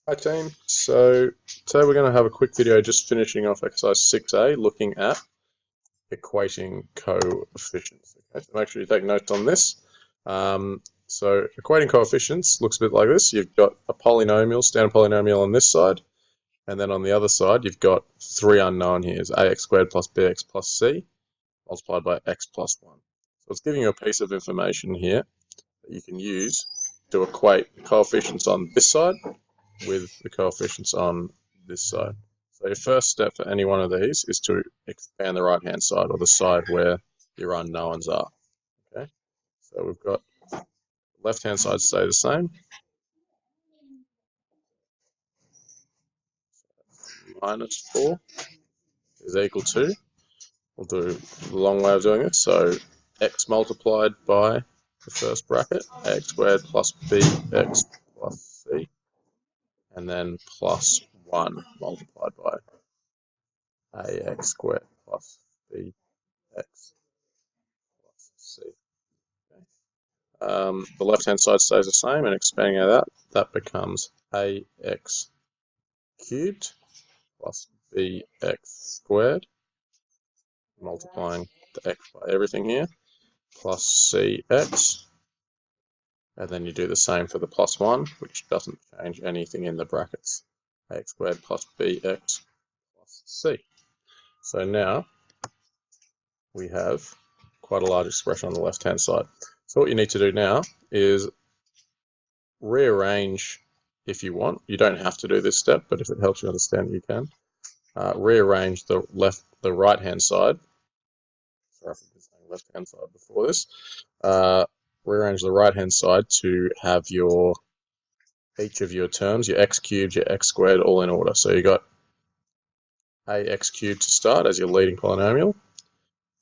Hi team, so today we're going to have a quick video just finishing off exercise 6a looking at equating coefficients. Okay, so make sure you take notes on this. So equating coefficients looks a bit like this. You've got a polynomial, standard polynomial on this side, and then on the other side you've got three unknown here, ax squared plus bx plus c multiplied by x plus 1. So it's giving you a piece of information here that you can use to equate coefficients on this side with the coefficients on this side. So your first step for any one of these is to expand the right hand side, or the side where your unknowns are. Okay, so we've got left hand side stay the same, minus 4 is equal to, we'll do the long way of doing it, so x multiplied by the first bracket, ax squared plus bx plus c, and then plus 1 multiplied by ax squared plus bx plus c. The left-hand side stays the same, and expanding it out, that becomes ax cubed plus bx squared, multiplying the x by everything here, plus cx, and then you do the same for the plus 1, which doesn't change anything in the brackets, ax squared plus bx plus c. So now we have quite a large expression on the left-hand side. So what you need to do now is rearrange if you want. You don't have to do this step, but if it helps you understand, you can. Rearrange the right hand side. Sorry, I've been saying left hand side before this. Rearrange the right hand side to have each of your terms, your x cubed, your x squared, all in order. So you got ax cubed to start as your leading polynomial,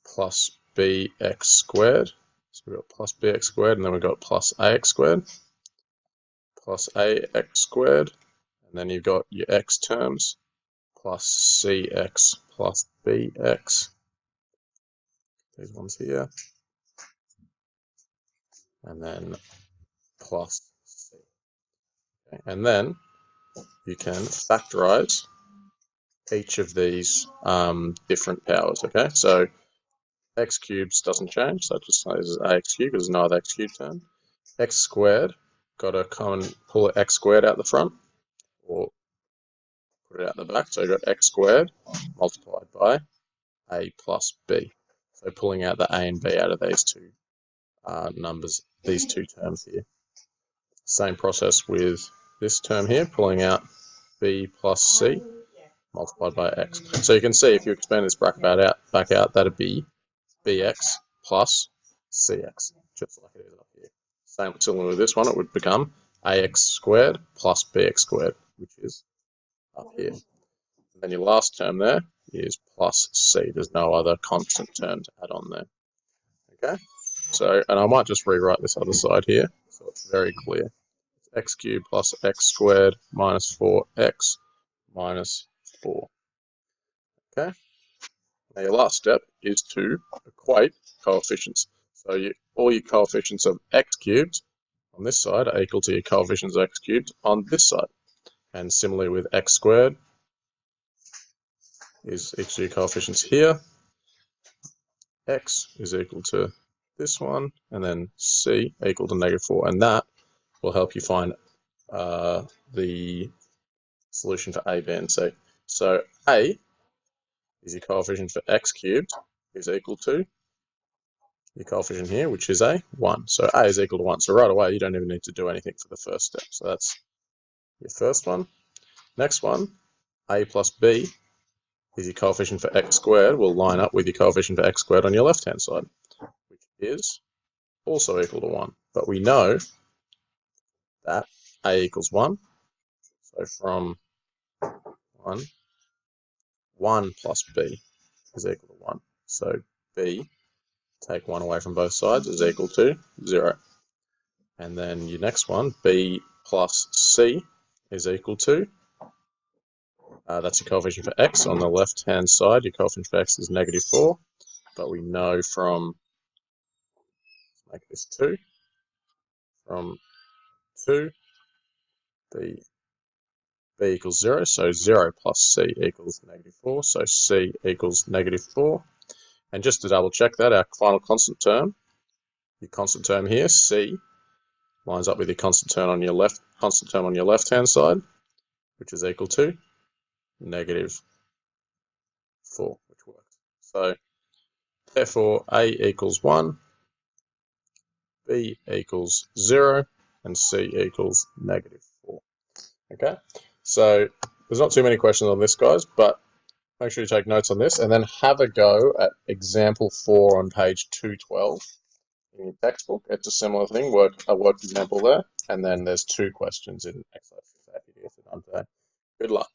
plus bx squared. So we've got plus bx squared, and then we've got plus ax squared, plus ax squared, and then you've got your x terms, plus cx plus bx, these ones here, and then plus c. Okay. And then you can factorize each of these different powers. Okay, so x cubed doesn't change, so just say this is ax cubed because there's no other x cubed term. X squared, got to come and pull x squared out the front, or put it out the back. So you've got x squared multiplied by a plus b. So pulling out the a and b out of these two numbers, these two terms here. Same process with this term here, pulling out b plus c multiplied by x. So you can see if you expand this bracket back out, that'd be bx plus cx, just like it is up here. Similar with this one, it would become ax squared plus bx squared, which is up here. And then your last term there is plus c. There's no other constant term to add on there. Okay, so, and I might just rewrite this other side here so it's very clear. It's x cubed plus x squared minus 4x minus 4. Okay, now your last step is to equate coefficients. So all your coefficients of x cubed on this side are equal to your coefficients of x cubed on this side. And similarly with x squared is equal to your coefficients here. X is equal to this one, and then c equal to -4, and that will help you find the solution for a, b, and c. So a is your coefficient for x cubed is equal to your coefficient here, which is 1. So a is equal to 1. So right away, you don't even need to do anything for the first step. So that's your first one. Next one, a plus b is your coefficient for x squared will line up with your coefficient for x squared on your left-hand side, which is also equal to 1. But we know that a equals 1. So from 1 plus b is equal to 1. So b, take 1 away from both sides, is equal to 0. And then your next one, b plus c, is equal to, that's your coefficient for x. On the left-hand side, your coefficient for x is -4. But we know from, let's make this 2, from 2, b b equals 0, so 0 plus c equals -4, so c equals -4. And just to double check that, our final constant term, your constant term here, c, lines up with your constant term on your left-hand side, which is equal to -4, which works. So therefore a equals 1, b equals 0, and c equals -4. Okay, so there's not too many questions on this, guys, but make sure you take notes on this and then have a go at example 4 on page 212 in your textbook. It's a similar thing, a work example there, and then there's 2 questions in exercise 6 that you get done today. Good luck.